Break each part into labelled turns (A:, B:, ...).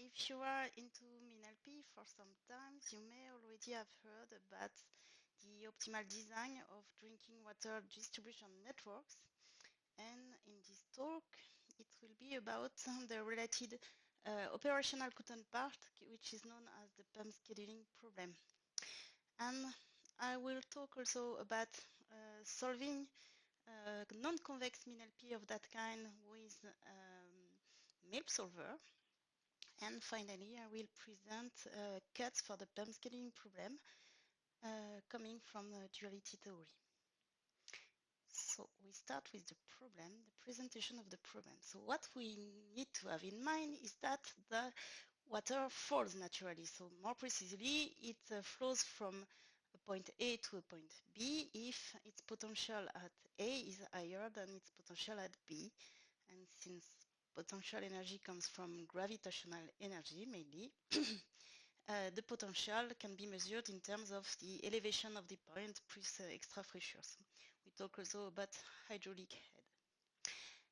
A: if you are into MinLP for some time, you may already have heard about the optimal design of drinking water distribution networks. And in this talk, it will be about the related operational counterpart, which is known as the pump scheduling problem. And I will talk also about solving non-convex MinLP of that kind with MILP solver. And finally, I will present cuts for the pump scheduling problem coming from duality theory. So we start with the problem, the presentation of the problem. So what we need to have in mind is that the water falls naturally. So more precisely, it flows from a point A to a point B if its potential at A is higher than its potential at B. And since potential energy comes from gravitational energy mainly, the potential can be measured in terms of the elevation of the point plus extra pressures. We talk also about hydraulic head.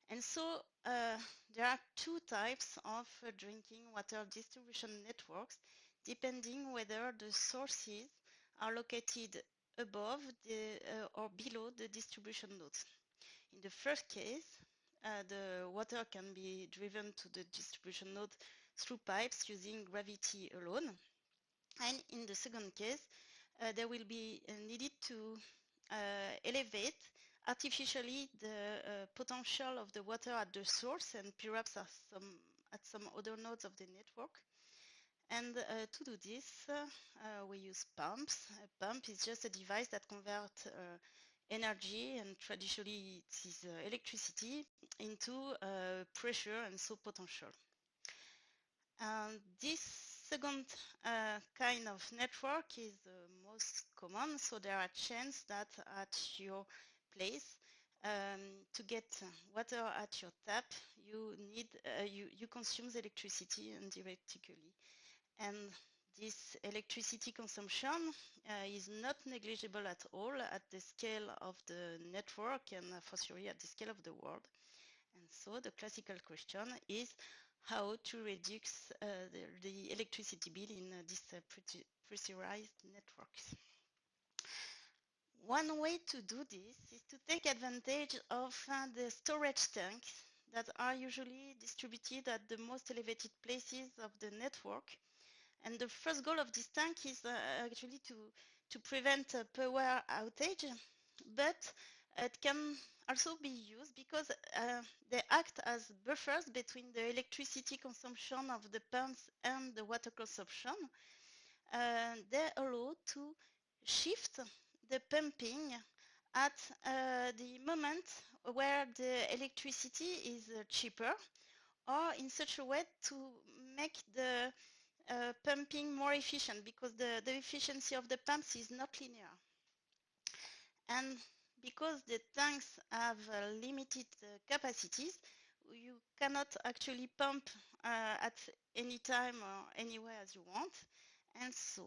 A: And so there are two types of drinking water distribution networks, depending whether the sources are located above or below the distribution nodes. In the first case, the water can be driven to the distribution node through pipes using gravity alone. And in the second case, there will be needed to elevate artificially the potential of the water at the source and perhaps at some other nodes of the network. And to do this, we use pumps. A pump is just a device that converts energy, and traditionally it is electricity, into pressure and so potential. And this second kind of network is the most common, so there are chances that at your place to get water at your tap you need you consume electricity indirectly, and this electricity consumption is not negligible at all at the scale of the network and for sure at the scale of the world. And so the classical question is how to reduce the electricity bill in these pressurized networks. One way to do this is to take advantage of the storage tanks that are usually distributed at the most elevated places of the network. And the first goal of this tank is actually to prevent a power outage, but it can also be used because they act as buffers between the electricity consumption of the pumps and the water consumption. They allow to shift the pumping at the moment where the electricity is cheaper, or in such a way to make the pumping more efficient, because the efficiency of the pumps is not linear. And because the tanks have limited capacities, you cannot actually pump at any time or anywhere as you want. And so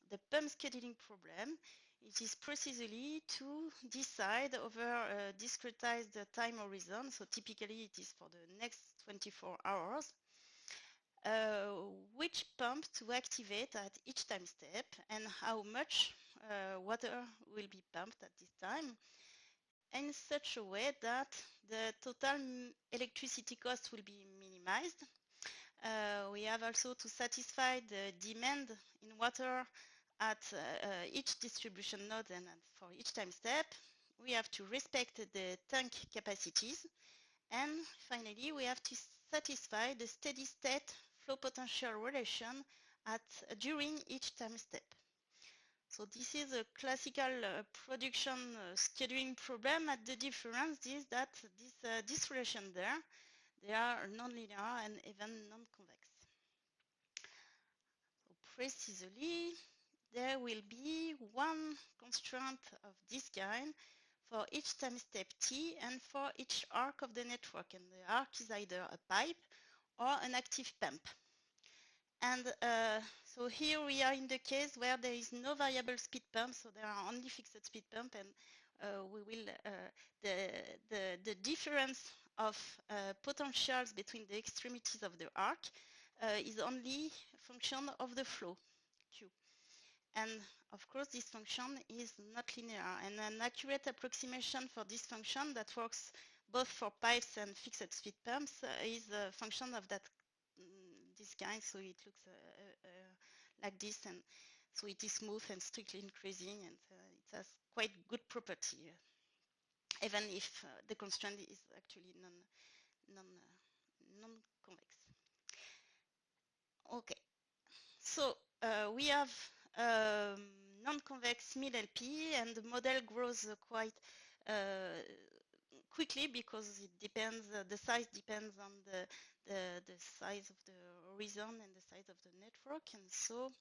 A: the pump scheduling problem, it is precisely to decide over a discretized time horizon. So typically it is for the next 24 hours, which pump to activate at each time step and how much water will be pumped at this time, in such a way that the total electricity cost will be minimized. We have also to satisfy the demand in water at each distribution node and for each time step. We have to respect the tank capacities. And finally, we have to satisfy the steady state flow potential relation during each time step. So this is a classical production scheduling problem, and the difference is that this relation there, they are nonlinear and even non-convex. So precisely, there will be one constraint of this kind for each time step t and for each arc of the network, and the arc is either a pipe or an active pump. And so here we are in the case where there is no variable speed pump, so there are only fixed speed pump, and we will the difference of potentials between the extremities of the arc is only a function of the flow, Q. And of course, this function is not linear. And an accurate approximation for this function that works both for pipes and fixed speed pumps is a function of that this kind. So it looks like this, and so it is smooth and strictly increasing, and it has quite good property, even if the constraint is actually non-convex. Okay, so we have non-convex MIL-LP, and the model grows quite quickly because it depends, the size depends on the size of the horizon and the size of the network, and so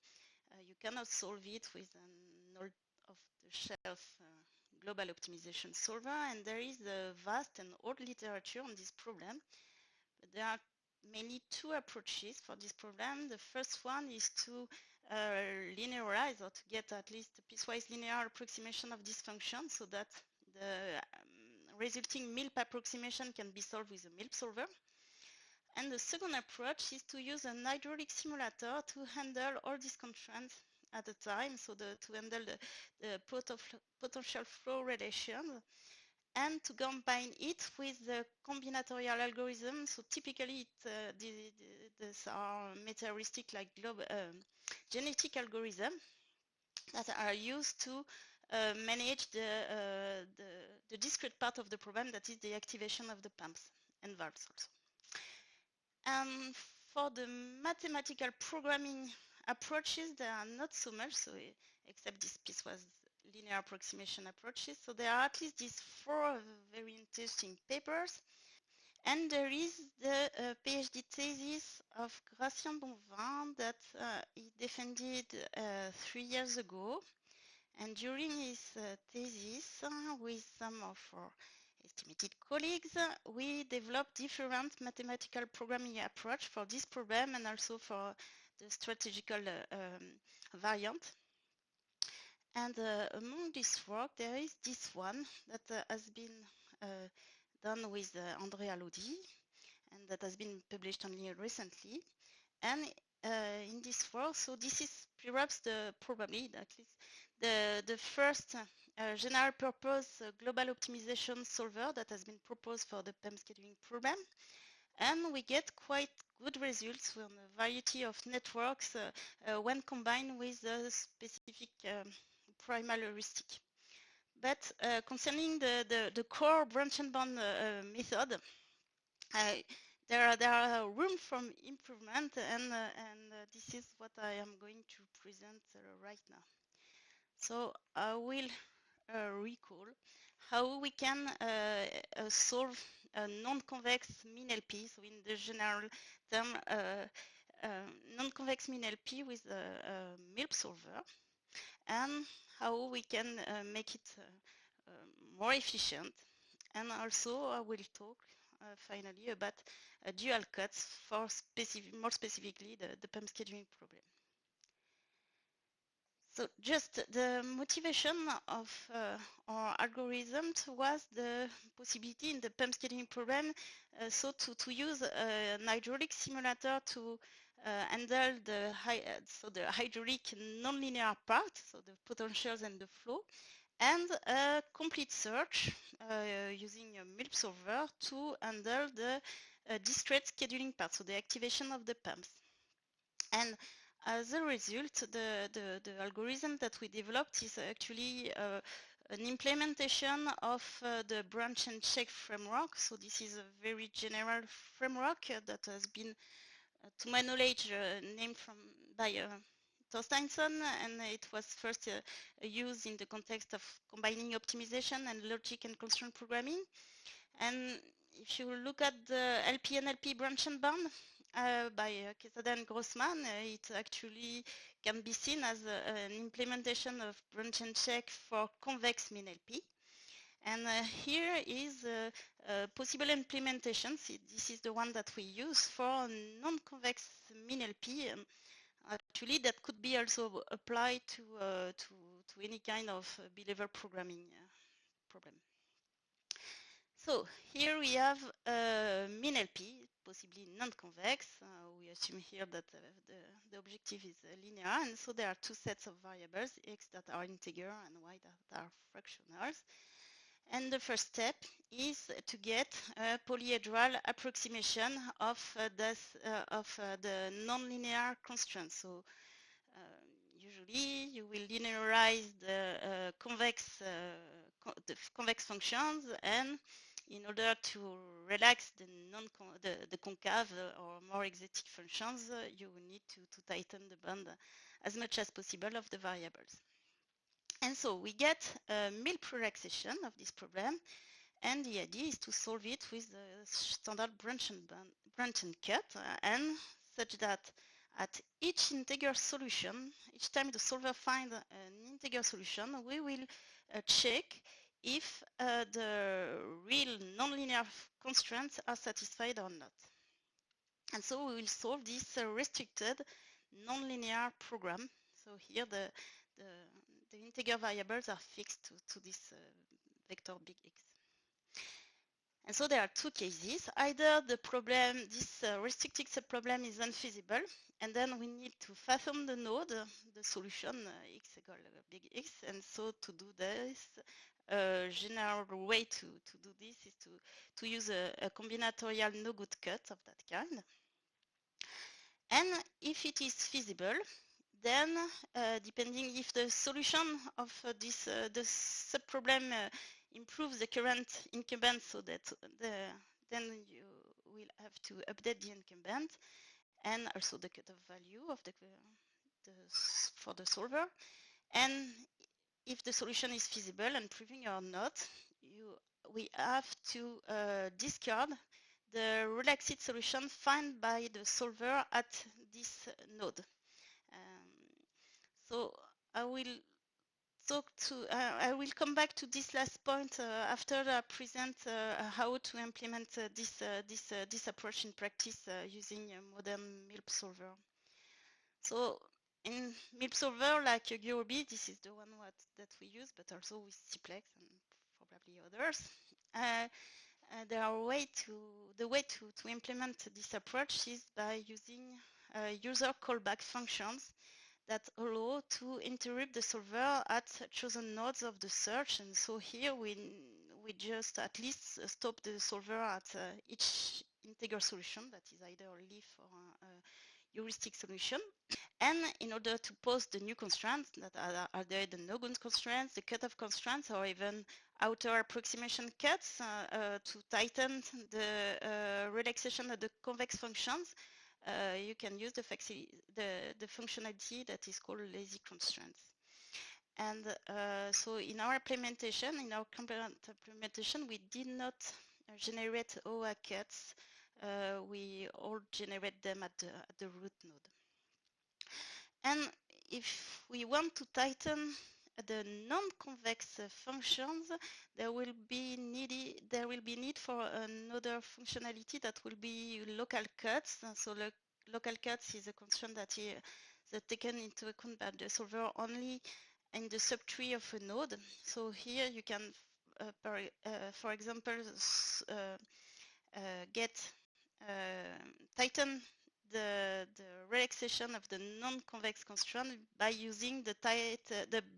A: you cannot solve it with an off-the-shelf global optimization solver, and there is a vast and old literature on this problem. But there are mainly two approaches for this problem. The first one is to linearize, or to get at least a piecewise linear approximation of this function, so that the resulting MILP approximation can be solved with a MILP solver. And the second approach is to use an hydraulic simulator to handle all these constraints at a time, so to handle the potential flow relations, and to combine it with the combinatorial algorithm. So typically, these are materialistic, like genetic algorithms that are used to manage the discrete part of the problem, that is the activation of the pumps and valves also. And for the mathematical programming approaches, there are not so much, so except this piecewise linear approximation approaches. So there are at least these four very interesting papers. And there is the PhD thesis of Gratien Bonvin that he defended 3 years ago. And during his thesis, with some of our estimated colleagues, we developed different mathematical programming approach for this problem and also for the strategical variant. And among this work, there is this one that has been done with Andrea Lodi, and that has been published only recently. And in this work, so this is perhaps probably at least the first general purpose global optimization solver that has been proposed for the PEM scheduling problem. And we get quite good results on a variety of networks when combined with a specific primal heuristic. But concerning the core branch and bond method, there are room for improvement, and this is what I am going to present right now. So I will recall how we can solve a non-convex MIN-LP, so in the general term, non-convex MIN-LP with a MILP solver, and how we can make it more efficient. And also I will talk finally about dual cuts for more specifically the PEM scheduling problem. So just the motivation of our algorithm was the possibility in the PEM scheduling problem so to use an hydraulic simulator to handle the hydraulic nonlinear part, so the potentials and the flow, and a complete search using a MILP solver to handle the discrete scheduling part, so the activation of the pumps. And as a result, the algorithm that we developed is actually an implementation of the branch and check framework. So this is a very general framework that has been, to my knowledge, named by Torsteinsson, and it was first used in the context of combining optimization and logic and constraint programming. And if you look at the LP-NLP branch and bond by Quesada and Grossman, it actually can be seen as an implementation of branch and check for convex MIN-LP. And here is a possible implementation. See, this is the one that we use for non-convex MIN-LP. Actually, that could be also applied to any kind of B-level programming problem. So here we have MIN-LP, possibly non-convex. We assume here that the objective is linear, and so there are two sets of variables, x that are integer and y that are fractionals. And the first step is to get a polyhedral approximation of the nonlinear constraints. So usually you will linearize the convex functions, and in order to relax the concave or more exotic functions, you will need to tighten the band as much as possible of the variables. And so we get a Milp relaxation of this problem, and the idea is to solve it with the standard branch and cut, and such that at each integer solution, each time the solver finds an integer solution, we will check if the real nonlinear constraints are satisfied or not. And so we will solve this restricted nonlinear program. So here the integer variables are fixed to this vector big X. And so there are two cases. Either the problem, this restricted subproblem is unfeasible, and then we need to fathom the node, the solution x equal big X. And so to do this, a general way to do this is to use a combinatorial no-good cut of that kind. And if it is feasible, then depending if the solution of the subproblem improves the current incumbent, so that then you will have to update the incumbent and also the cutoff value of for the solver. And if the solution is feasible and proving or not, we have to discard the relaxed solution found by the solver at this node. So I will I will come back to this last point after I present how to implement this approach in practice using a modern Milp solver. So in Milp solver, like Gurobi, this is the one that we use, but also with Cplex and probably others. The way to implement this approach is by using user callback functions that allow to interrupt the solver at chosen nodes of the search. And so here we just at least stop the solver at each integer solution, that is either a leaf or a heuristic solution. And in order to post the new constraints that are there, the no-good constraints, the cutoff constraints, or even outer approximation cuts to tighten the relaxation of the convex functions, you can use the functionality that is called lazy constraints. And so in our implementation, in our component implementation, we did not generate OA cuts. We all generate them at the root node. And if we want to tighten the non-convex functions, there will be need for another functionality that will be local cuts. So local cuts is a constraint that is taken into account by the solver only in the subtree of a node. So here you can, for example, tighten the relaxation of the non-convex constraint by using the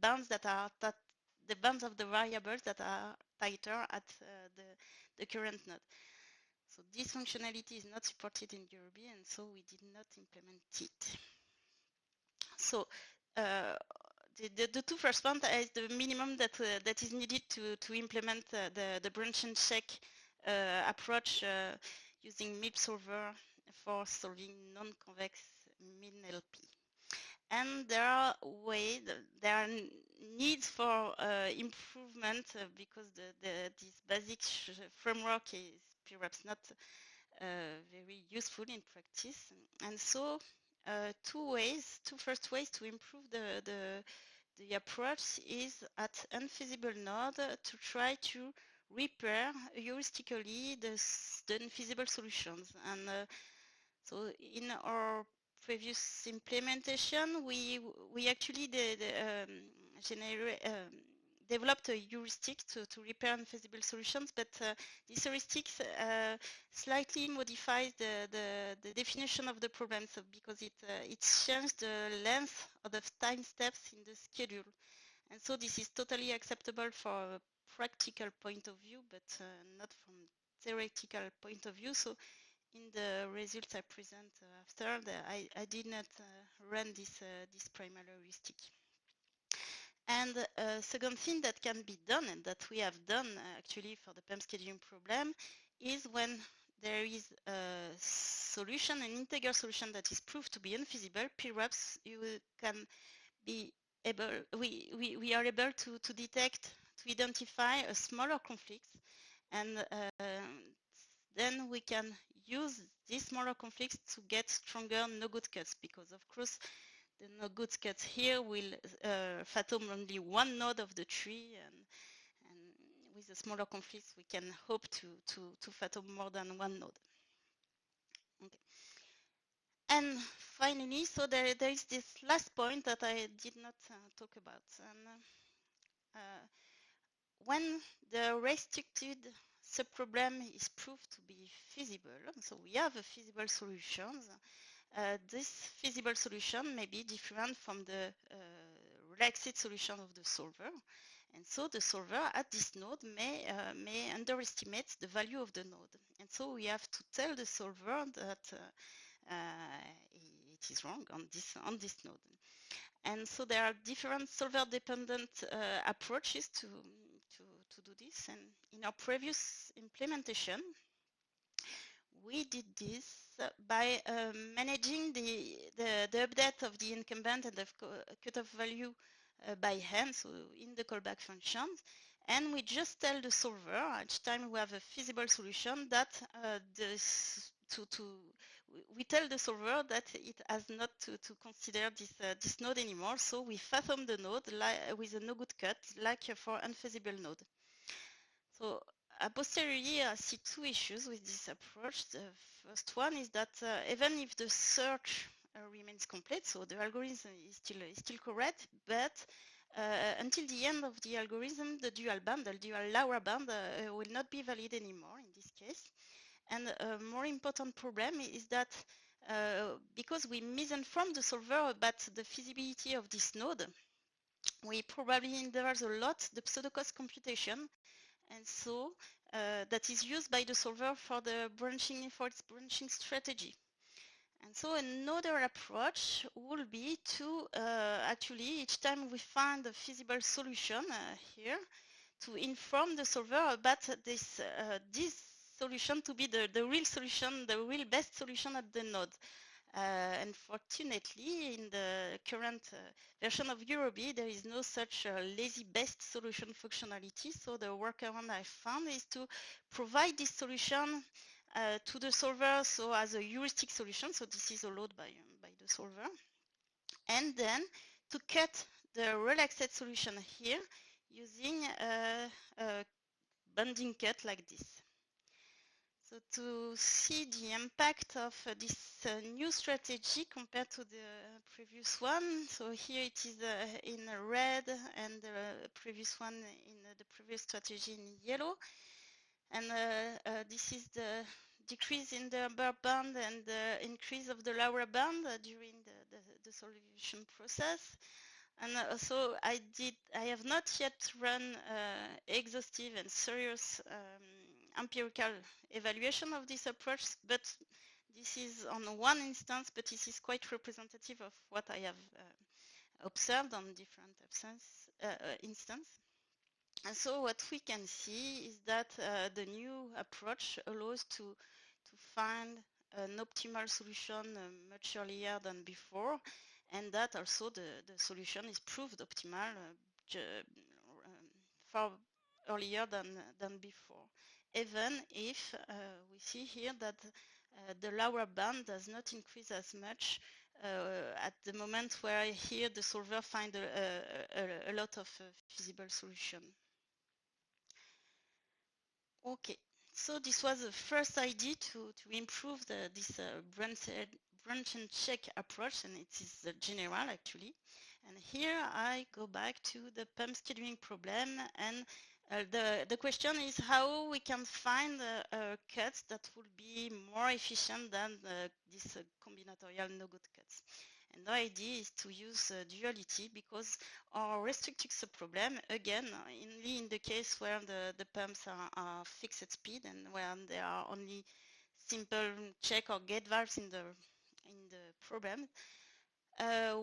A: bounds the bounds of the variables that are tighter at the current node. So this functionality is not supported in Gurobi, and so we did not implement it. So the two first points is the minimum that is needed to implement the branch and check approach using Milp solver for solving non-convex min-LP. And there are needs for improvement because this basic framework is perhaps not very useful in practice. And so two first ways to improve the approach is at unfeasible node to try to repair heuristically the unfeasible solutions. And so in our previous implementation, we actually developed a heuristic to repair unfeasible solutions, but this heuristic slightly modifies the definition of the problem, so because it changed the length of the time steps in the schedule. And so this is totally acceptable for a practical point of view, but not from theoretical point of view. So in the results I present after, I did not run this primary heuristic. And a second thing that can be done, and that we have done actually for the PEM scheduling problem, is when there is a solution, an integer solution that is proved to be unfeasible, perhaps you can be able, we are able to detect, to identify a smaller conflict, and then we can use these smaller conflicts to get stronger no-good cuts, because of course the no-good cuts here will fathom only one node of the tree, and with the smaller conflicts we can hope to fathom more than one node. Okay. And finally, so there is this last point that I did not talk about. And when the restricted subproblem is proved to be feasible, so we have a feasible solution, this feasible solution may be different from the relaxed solution of the solver. And so the solver at this node may underestimate the value of the node. And so we have to tell the solver that it is wrong on this node. And so there are different solver-dependent approaches to do this. And in our previous implementation, we did this by managing the update of the incumbent and the cutoff value by hand, so in the callback functions. And we just tell the solver each time we have a feasible solution that we tell the solver that it has not to consider this node anymore. So we fathom the node with a no-good cut, like for unfeasible node. So a posteriori, I see two issues with this approach. The first one is that even if the search remains complete, so the algorithm is still correct, but until the end of the algorithm, the dual band, the dual LoRa band, will not be valid anymore in this case. And a more important problem is that because we misinformed the solver about the feasibility of this node, we probably hinder a lot the pseudo-cost computation, and so that is used by the solver for its branching strategy. And so another approach will be to actually, each time we find a feasible solution here, to inform the solver about this solution to be the real solution, the real best solution at the node. Unfortunately, in the current version of EuroB, there is no such lazy best solution functionality. So the workaround I found is to provide this solution to the solver, so as a heuristic solution. So this is allowed by the solver. And then to cut the relaxed solution here using a banding cut like this. So to see the impact of this new strategy compared to the previous one, so here it is in red and the previous one in the previous strategy in yellow. And this is the decrease in the upper band and the increase of the lower band during the solution process. And so I have not yet run exhaustive and serious empirical evaluation of this approach, but this is on one instance, but this is quite representative of what I have observed on different instances. And so what we can see is that the new approach allows to find an optimal solution much earlier than before, and that also the solution is proved optimal far earlier than before, even if we see here that the lower band does not increase as much at the moment where here the solver finds a lot of feasible solution. Okay, so this was the first idea to improve this branch and check approach, and it is general actually. And here I go back to the pump scheduling problem, and the question is how we can find cuts that will be more efficient than these combinatorial no-good cuts. And the idea is to use duality because our restricted subproblem, again, only in the case where the pumps are fixed at speed and when there are only simple check or gate valves in the problem,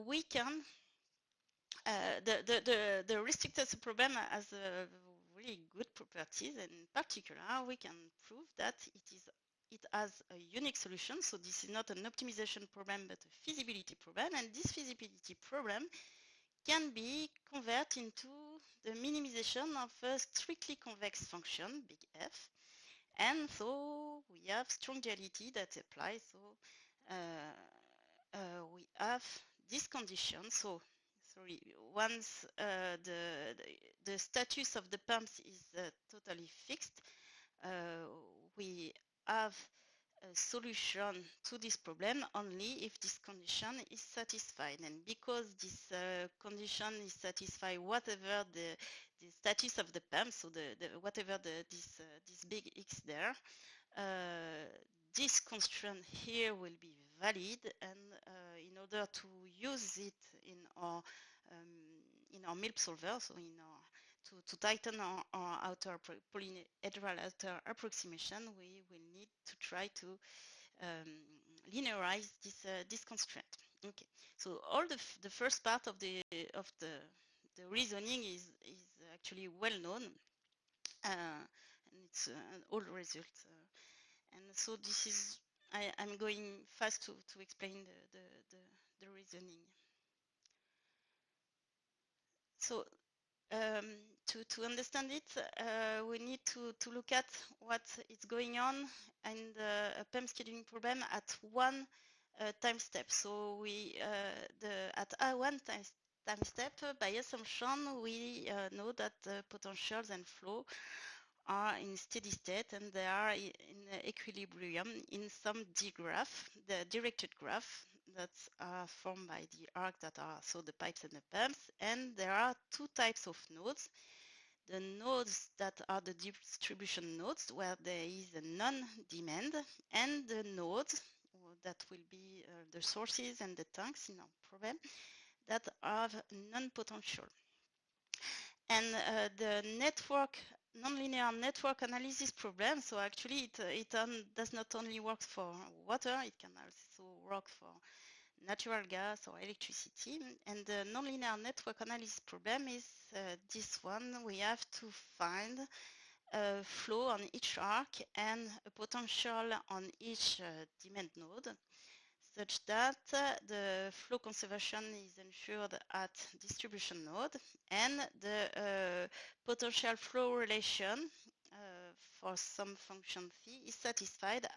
A: we can the restricted subproblem has really good properties, and in particular, we can prove that it has a unique solution. So this is not an optimization problem, but a feasibility problem, and this feasibility problem can be converted into the minimization of a strictly convex function, big F, and so we have strong duality that applies. So we have this condition. So sorry, once the status of the pumps is totally fixed, we have a solution to this problem only if this condition is satisfied. And because this condition is satisfied, whatever the status of the pump, so whatever this big X there, this constraint here will be valid, and in order to use it in our MILP solver, so to tighten our outer polyhedral outer approximation, we will need to try to linearize this constraint. Okay, so all the first part of the reasoning is actually well known, and it's an old result. And so this is, I'm going fast to explain the reasoning. So to understand it, we need to look at what is going on in the PEM scheduling problem at one time step. So we at one time step, by assumption, we know that the potentials and flow are in steady state and they are in equilibrium in some D graph, the directed graph that are formed by the arc that are so the pipes and the pumps. And there are two types of nodes. The nodes that are the distribution nodes where there is a non-demand, and the nodes that will be the sources and the tanks in our problem that have non-potential. And the nonlinear network analysis problem, so actually it does not only work for water, it can also work for natural gas or electricity. And the nonlinear network analysis problem is this one. We have to find a flow on each arc and a potential on each demand node, such that the flow conservation is ensured at distribution node and the potential flow relation for some function phi is satisfied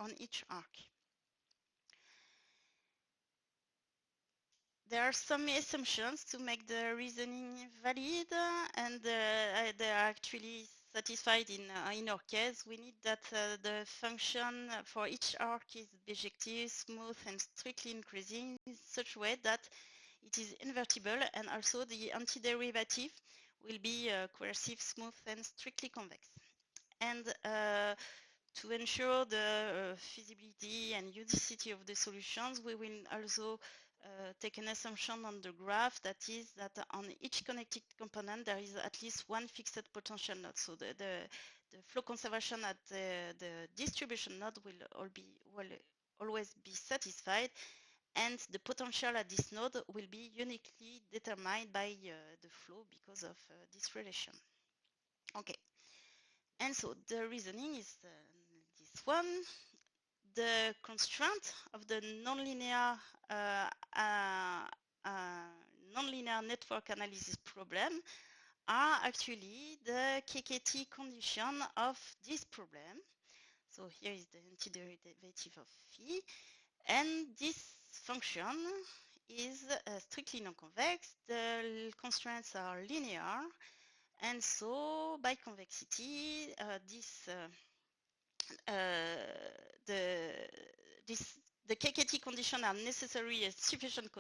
A: on each arc. There are some assumptions to make the reasoning valid, and they are actually satisfied in our case. We need that the function for each arc is bijective, smooth, and strictly increasing in such a way that it is invertible, and also the antiderivative will be coercive, smooth, and strictly convex. And to ensure the feasibility and unicity of the solutions, we will also take an assumption on the graph that is that on each connected component there is at least one fixed potential node. So the flow conservation at the distribution node will always be satisfied, and the potential at this node will be uniquely determined by the flow because of this relation. Okay, and so the reasoning is this one. The constraint of the nonlinear network analysis problem are actually the KKT condition of this problem. So here is the antiderivative of phi, and this function is strictly non-convex. The constraints are linear, and so by convexity, this the KKT conditions are necessary as sufficient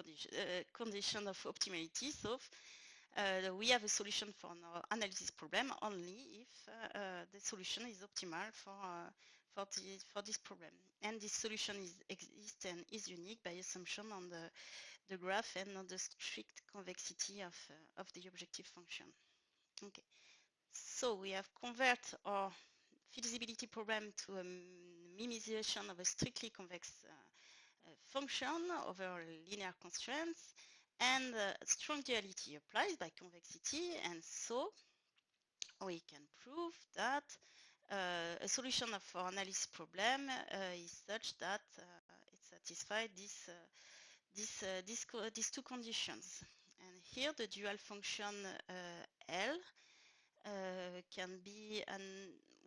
A: condition of optimality. So we have a solution for our analysis problem only if the solution is optimal for this problem. And this solution exists and is unique by assumption on the graph and on the strict convexity of the objective function. Okay, so we have convert our feasibility problem to a minimization of a strictly convex function over linear constraints, and strong duality applies by convexity, and so we can prove that a solution of our analysis problem is such that it satisfies these two conditions. And here the dual function L can be,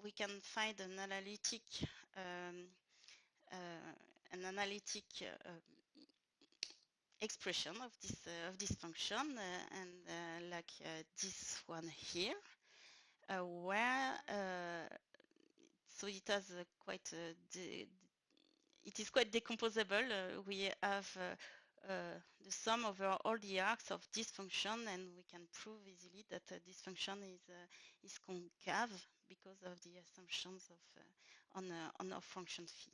A: we can find an analytic expression of this function, and like this one here, where so it has it is quite decomposable. We have the sum over all the arcs of this function, and we can prove easily that this function is concave because of the assumptions of on our function phi.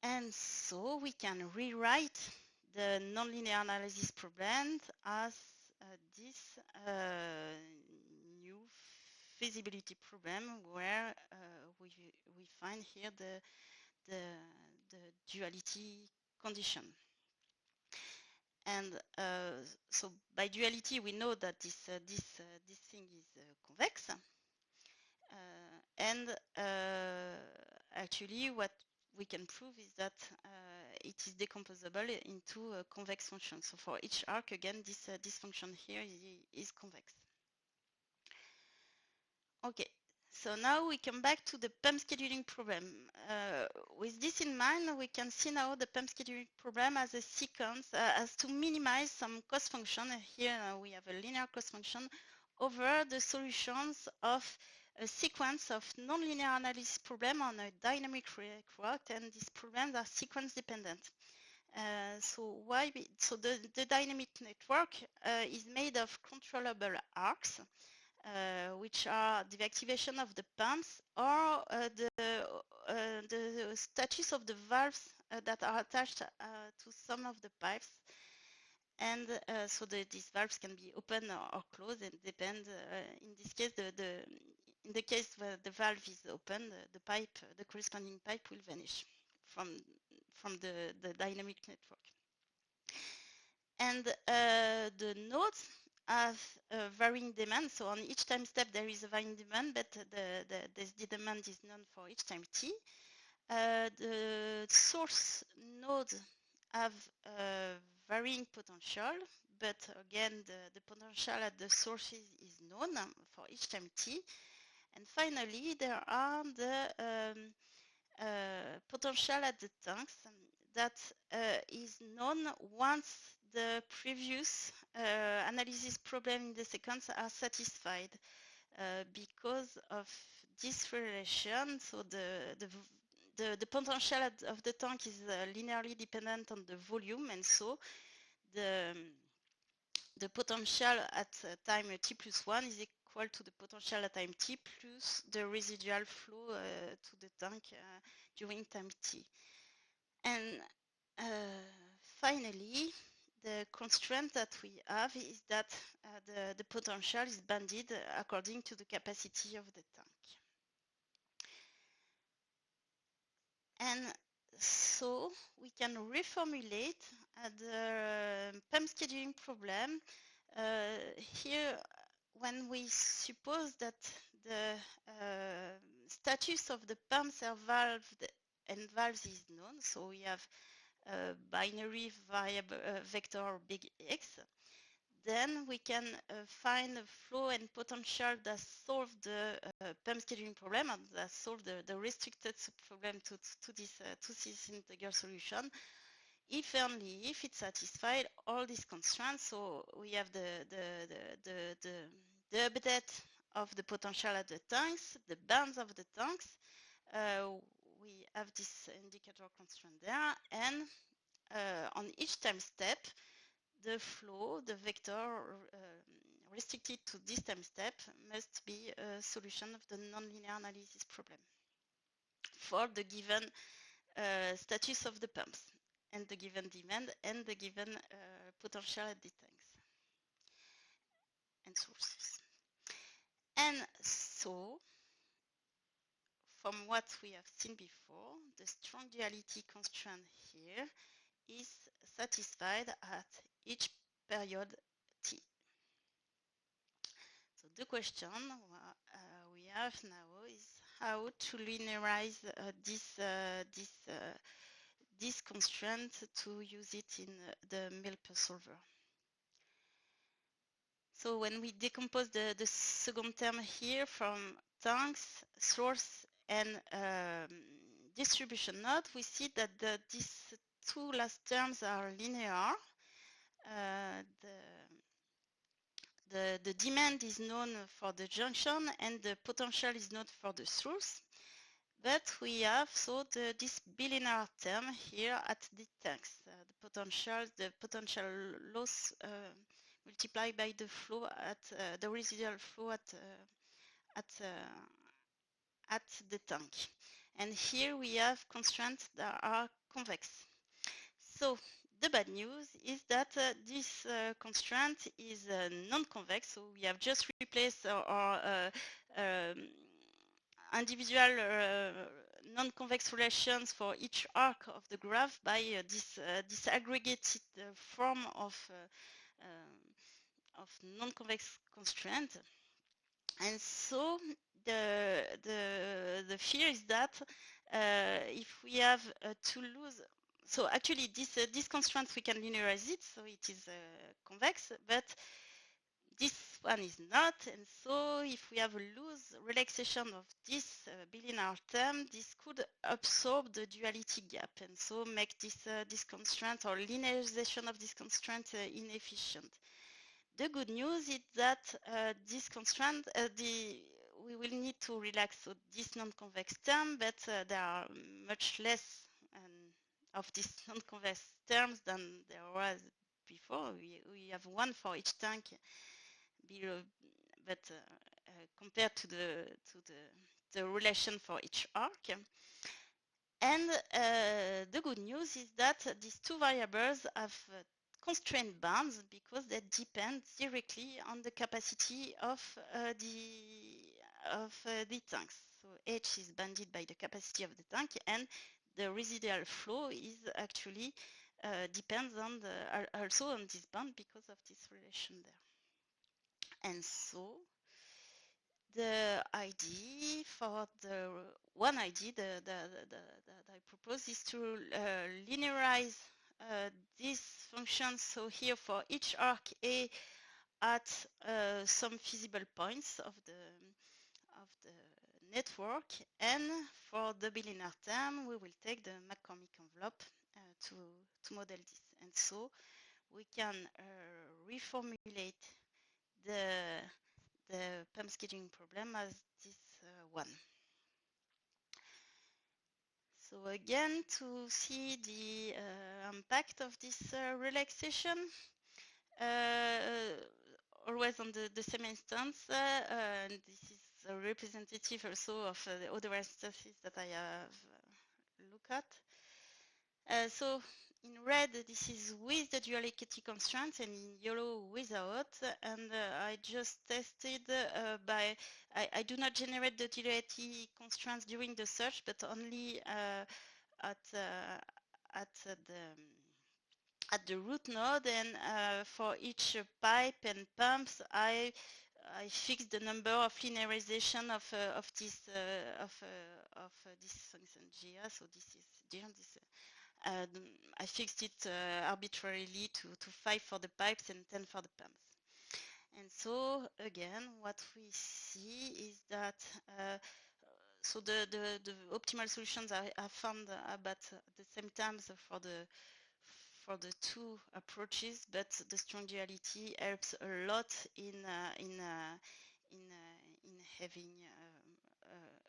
A: And so we can rewrite the nonlinear analysis problem as this new feasibility problem, where we find here the duality condition. And so by duality, we know that this thing is convex. And actually, what we can prove is that it is decomposable into a convex function. So for each arc, again, this function here is convex. Okay, so now we come back to the PUM scheduling problem. With this in mind, we can see now the PUM scheduling problem as a sequence, as to minimize some cost function. Here we have a linear cost function over the solutions of a sequence of nonlinear analysis problem on a dynamic network, and these problems are sequence dependent. So the dynamic network is made of controllable arcs, which are the activation of the pumps or the status of the valves that are attached to some of the pipes. And so these valves can be open or closed, and depend. In this case, in the case where the valve is open, the corresponding pipe will vanish from the dynamic network. And the nodes have varying demand. So on each time step, there is a varying demand, but the demand is known for each time t. The source nodes have varying potential, but again, the potential at the sources is known for each time t. And finally, there are the potential at the tanks that is known once the previous analysis problem in the sequence are satisfied, because of this relation. So the potential of the tank is linearly dependent on the volume, and so the potential at time t plus 1 is equal to the potential at time t plus the residual flow to the tank during time t. And finally, the constraint that we have is that the potential is bounded according to the capacity of the tank. And so we can reformulate the PUM scheduling problem here, when we suppose that the status of the pumps are valved and valves is known. So we have a binary variable vector big X. Then we can find a flow and potential that solve the PUM scheduling problem, and that solve the restricted problem to this integral solution, if only if it satisfied all these constraints. So we have the update of the potential at the tanks, the bands of the tanks, we have this indicator constraint there, and on each time step, the flow, the vector restricted to this time step must be a solution of the nonlinear analysis problem for the given status of the pumps and the given demand and the given potential at the tanks and sources. And so, from what we have seen before, the strong duality constraint here is satisfied at each period t. So the question we have now is how to linearize this constraint to use it in the MILP solver. So when we decompose the second term here from tanks, source, and distribution node, we see that these two last terms are linear. The demand is known for the junction and the potential is known for the source. But we have this bilinear term here at the tanks. The potential loss multiplied by the flow at the residual flow at the tank. And here we have constraints that are convex. So the bad news is that this constraint is non-convex. So we have just replaced our individual non-convex relations for each arc of the graph by this aggregated form of non-convex constraint. And so the fear is that if we have to lose, so actually this constraint we can linearize it, so it is convex, but this one is not, and so if we have a loose relaxation of this bilinear term, this could absorb the duality gap, and so make this constraint or linearization of this constraint inefficient. The good news is that this constraint, we will need to relax this non-convex term, but there are much less of these non-convex terms than there was before. We have one for each tank below, but compared to the relation for each arc. And the good news is that these two variables have constraint bounds because they depend directly on the capacity of the tanks. So H is bounded by the capacity of the tank, and the residual flow is actually depends on also on this bound because of this relation there. And so the idea for the one idea that I propose is to linearize these functions. So here for each arc A at some feasible points of the network, and for the bilinear term we will take the McCormick envelope to model this, and so we can reformulate the pump scheduling problem as this one. So again, to see the impact of this relaxation, always on the same instance, and this is a representative also of the other instances that I have looked at. So in red, this is with the duality constraints, and in yellow without. And I just tested I do not generate the duality constraints during the search, but only at the root node, and for each pipe and pumps, I fixed the number of linearization of this function GA. So this is GA. I fixed it arbitrarily to 5 for the pipes and 10 for the pumps. And so again, what we see is that so the optimal solutions are found about the same time for the two approaches, but the strong duality helps a lot in having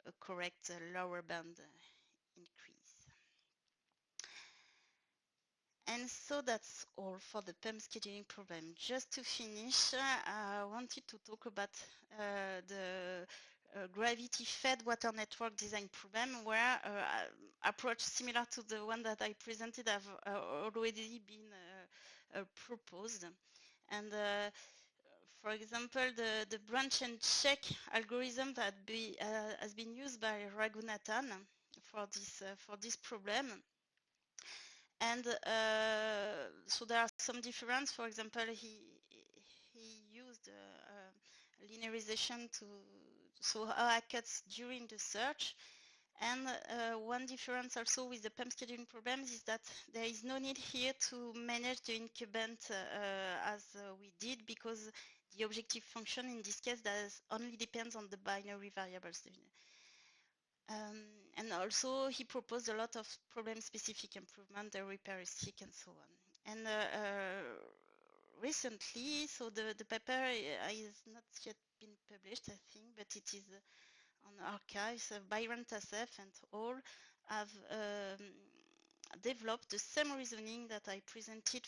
A: a correct lower bound in And so that's all for the PEM scheduling problem. Just to finish, I wanted to talk about the gravity-fed water network design problem, where approach similar to the one that I presented have already been proposed. And for example, the branch and check algorithm that has been used by Raghunathan for this problem. And so there are some difference. For example, he used linearization to so cuts during the search. And one difference also with the PEM scheduling problems is that there is no need here to manage the incumbent as we did, because the objective function in this case does only depends on the binary variables. And also he proposed a lot of problem-specific improvement, the heuristic and so on. And recently, so the paper has not yet been published, I think, but it is on archives. Byron Tassef and all have developed the same reasoning that I presented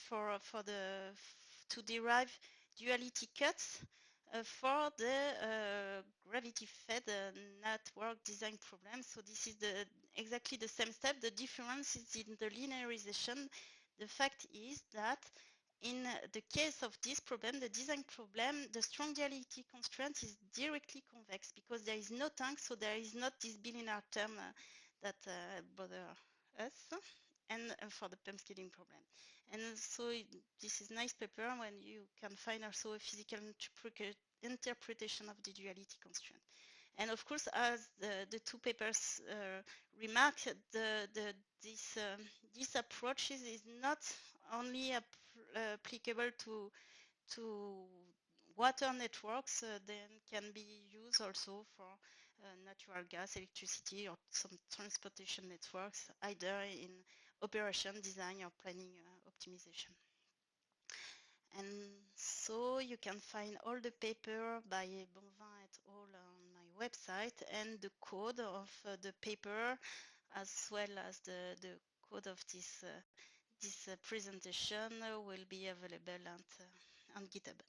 A: to derive duality cuts for the gravity-fed network design problem. So this is exactly the same step. The difference is in the linearization. The fact is that in the case of this problem, the design problem, the strong duality constraint is directly convex because there is no tank, so there is not this bilinear term that bother us, and for the PEM scaling problem. And so this is nice paper when you can find also a physical interpretation of the duality constraint. And of course, as the two papers remark, this approach is not only applicable to water networks, then can be used also for natural gas, electricity, or some transportation networks, either in operation, design, or planning optimization. And so you can find all the paper by Bonvin et al. On my website, and the code of the paper, as well as the code of this presentation will be available on GitHub.